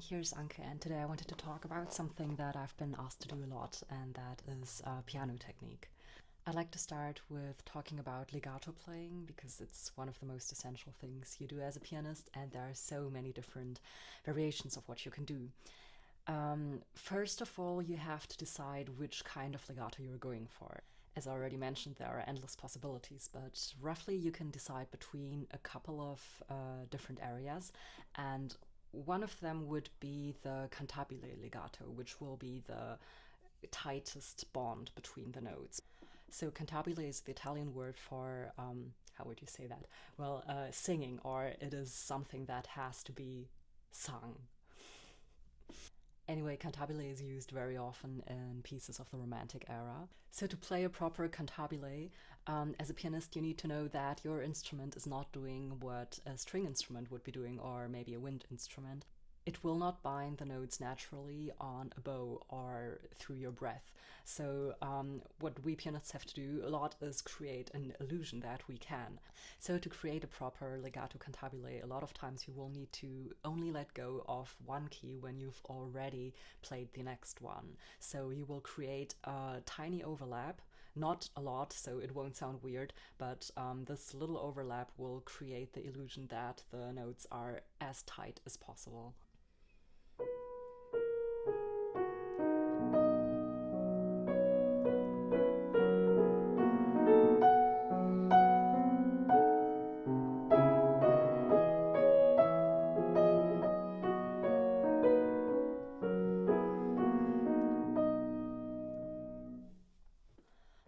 Here's Anke, and today I wanted to talk about something that I've been asked to do a lot, and that is piano technique. I'd like to start with talking about legato playing because it's one of the most essential things you do as a pianist, and there are so many different variations of what you can do. First of all, you have to decide which kind of legato you're going for. As I already mentioned, there are endless possibilities, but roughly you can decide between a couple of different areas, and one of them would be the Cantabile Legato, which will be the tightest bond between the notes. So cantabile is the Italian word for, how would you say that? Well, singing, or it is something that has to be sung. Anyway, cantabile is used very often in pieces of the Romantic era. So to play a proper cantabile, as a pianist, you need to know that your instrument is not doing what a string instrument would be doing, or maybe a wind instrument. It will not bind the notes naturally on a bow or through your breath. So what we pianists have to do a lot is create an illusion that we can. So to create a proper legato cantabile, a lot of times you will need to only let go of one key when you've already played the next one. So you will create a tiny overlap, not a lot, so it won't sound weird, but this little overlap will create the illusion that the notes are as tight as possible.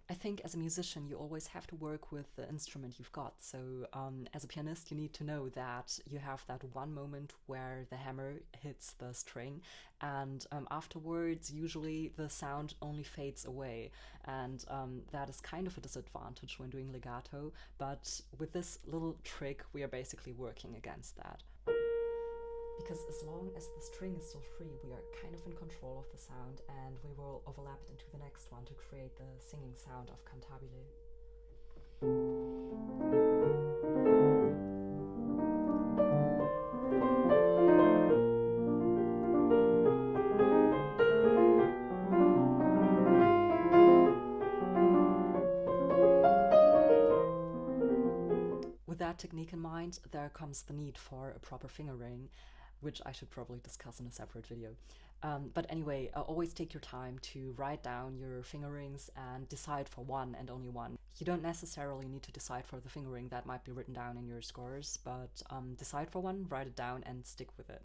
I think as a musician, you always have to work with the instrument you've got. So as a pianist, you need to know that you have that one moment where the hammer hits the string, and afterwards, usually the sound only fades away. And that is kind of a disadvantage when doing legato. But with this little trick, we are basically working against that. Because as long as the string is still free, we are kind of in control of the sound, and we will overlap it into the next one to create the singing sound of cantabile. With that technique in mind, there comes the need for a proper fingering, which I should probably discuss in a separate video. But anyway, always take your time to write down your fingerings and decide for one and only one. You don't necessarily need to decide for the fingering that might be written down in your scores, but decide for one, write it down, and stick with it.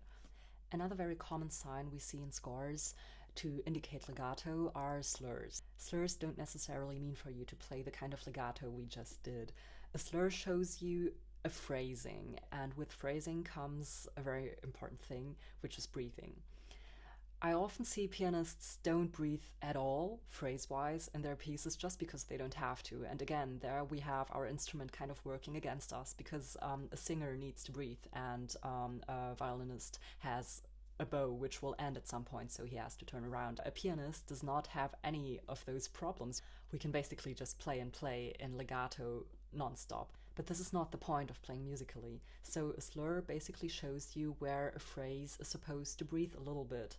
Another very common sign we see in scores to indicate legato are slurs. Slurs don't necessarily mean for you to play the kind of legato we just did. A slur shows you a phrasing, and with phrasing comes a very important thing, which is breathing. I often see pianists don't breathe at all, phrase-wise, in their pieces just because they don't have to. And again, there we have our instrument kind of working against us, because a singer needs to breathe, and a violinist has a bow which will end at some point, so he has to turn around. A pianist does not have any of those problems. We can basically just play and play in legato non-stop. But this is not the point of playing musically. So a slur basically shows you where a phrase is supposed to breathe a little bit.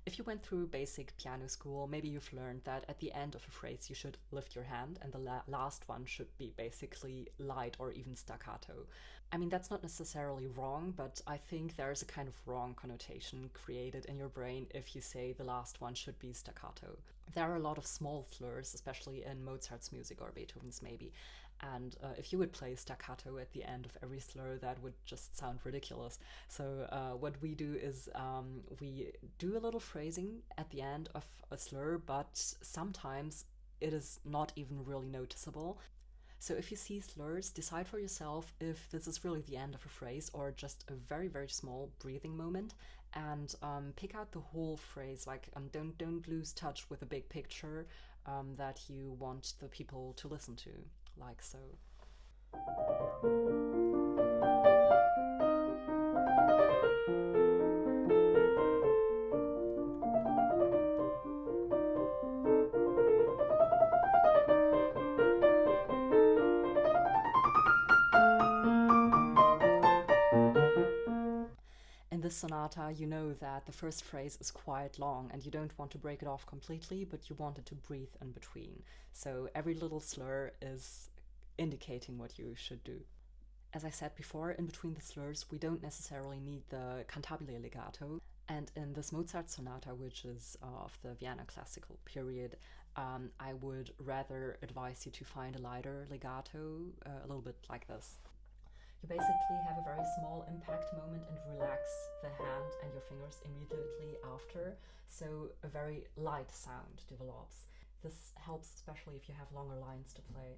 If you went through basic piano school, maybe you've learned that at the end of a phrase you should lift your hand, and the last one should be basically light or even staccato. I mean, that's not necessarily wrong, but I think there's a kind of wrong connotation created in your brain if you say the last one should be staccato. There are a lot of small slurs, especially in Mozart's music or Beethoven's maybe. And if you would play staccato at the end of every slur, that would just sound ridiculous. So what we do is we do a little phrasing at the end of a slur, but sometimes it is not even really noticeable. So if you see slurs, decide for yourself if this is really the end of a phrase or just a very, very small breathing moment, and pick out the whole phrase. Like don't lose touch with the big picture that you want the people to listen to. Like so. this sonata, you know that the first phrase is quite long and you don't want to break it off completely, but you want it to breathe in between. So every little slur is indicating what you should do. As I said before, in between the slurs, we don't necessarily need the Cantabile Legato. And in this Mozart sonata, which is of the Vienna classical period, I would rather advise you to find a lighter legato, a little bit like this. You basically have a very small impact moment and relax the hand and your fingers immediately after, so a very light sound develops. This helps especially if you have longer lines to play.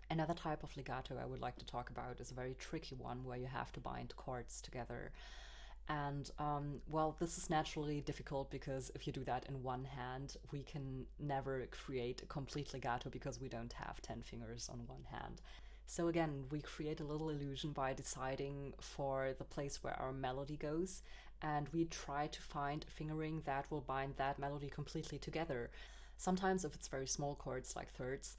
Another type of legato I would like to talk about is a very tricky one where you have to bind chords together. And well, this is naturally difficult because if you do that in one hand, we can never create a complete legato because we don't have 10 fingers on one hand. So again, we create a little illusion by deciding for the place where our melody goes, and we try to find a fingering that will bind that melody completely together. Sometimes if it's very small chords like thirds,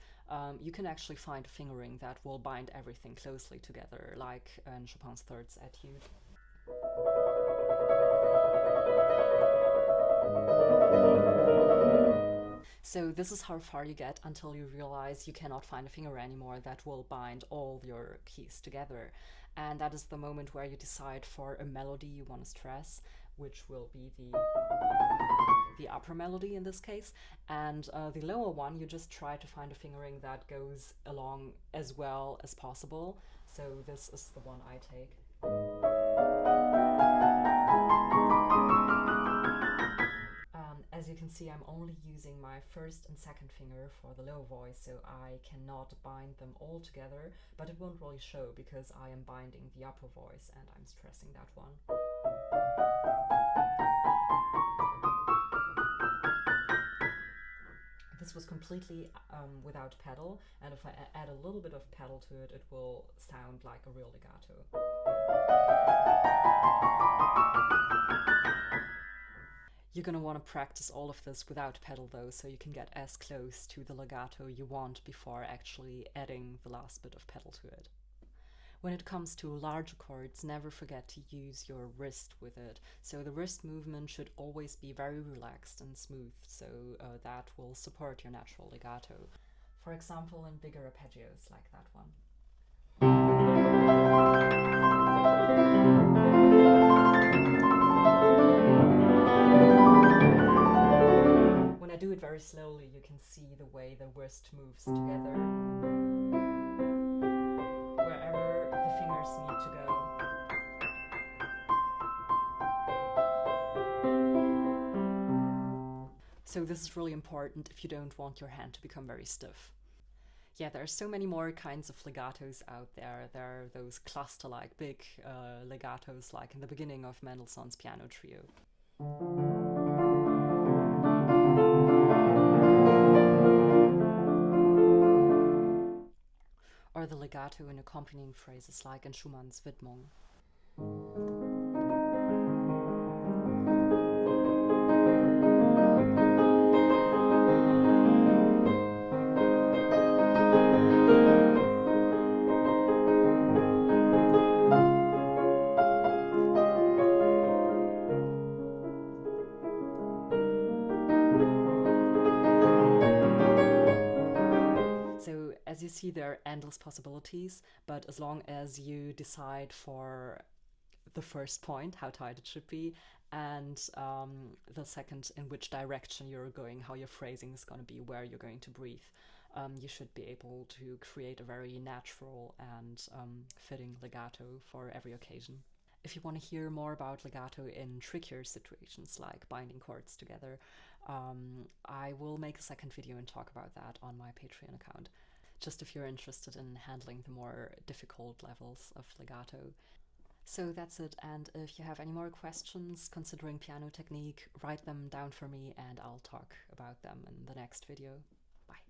you can actually find a fingering that will bind everything closely together, like in Chopin's Thirds Etude. So this is how far you get until you realize you cannot find a finger anymore that will bind all your keys together. And that is the moment where you decide for a melody you want to stress, which will be the upper melody in this case. And the lower one, you just try to find a fingering that goes along as well as possible. So this is the one I take. As you can see, I'm only using my first and second finger for the low voice, so I cannot bind them all together, but it won't really show because I am binding the upper voice and I'm stressing that one. This was completely without pedal, and if I add a little bit of pedal to it, it will sound like a real legato. You're going to want to practice all of this without pedal though, so you can get as close to the legato you want before actually adding the last bit of pedal to it. When it comes to larger chords, never forget to use your wrist with it. So the wrist movement should always be very relaxed and smooth, so that will support your natural legato. For example, in bigger arpeggios like that one. When I do it very slowly, you can see the way the wrist moves together, wherever the fingers need to go. So this is really important if you don't want your hand to become very stiff. Yeah, there are so many more kinds of legatos out there. There are those cluster-like big legatos like in the beginning of Mendelssohn's Piano Trio. Or the legato in accompanying phrases like in Schumann's Widmung. As you see, there are endless possibilities, but as long as you decide for the first point, how tight it should be, and the second, in which direction you're going, how your phrasing is going to be, where you're going to breathe, you should be able to create a very natural and fitting legato for every occasion. If you want to hear more about legato in trickier situations like binding chords together, I will make a second video and talk about that on my Patreon account. Just if you're interested in handling the more difficult levels of legato. So that's it, and if you have any more questions considering piano technique, write them down for me and I'll talk about them in the next video. Bye.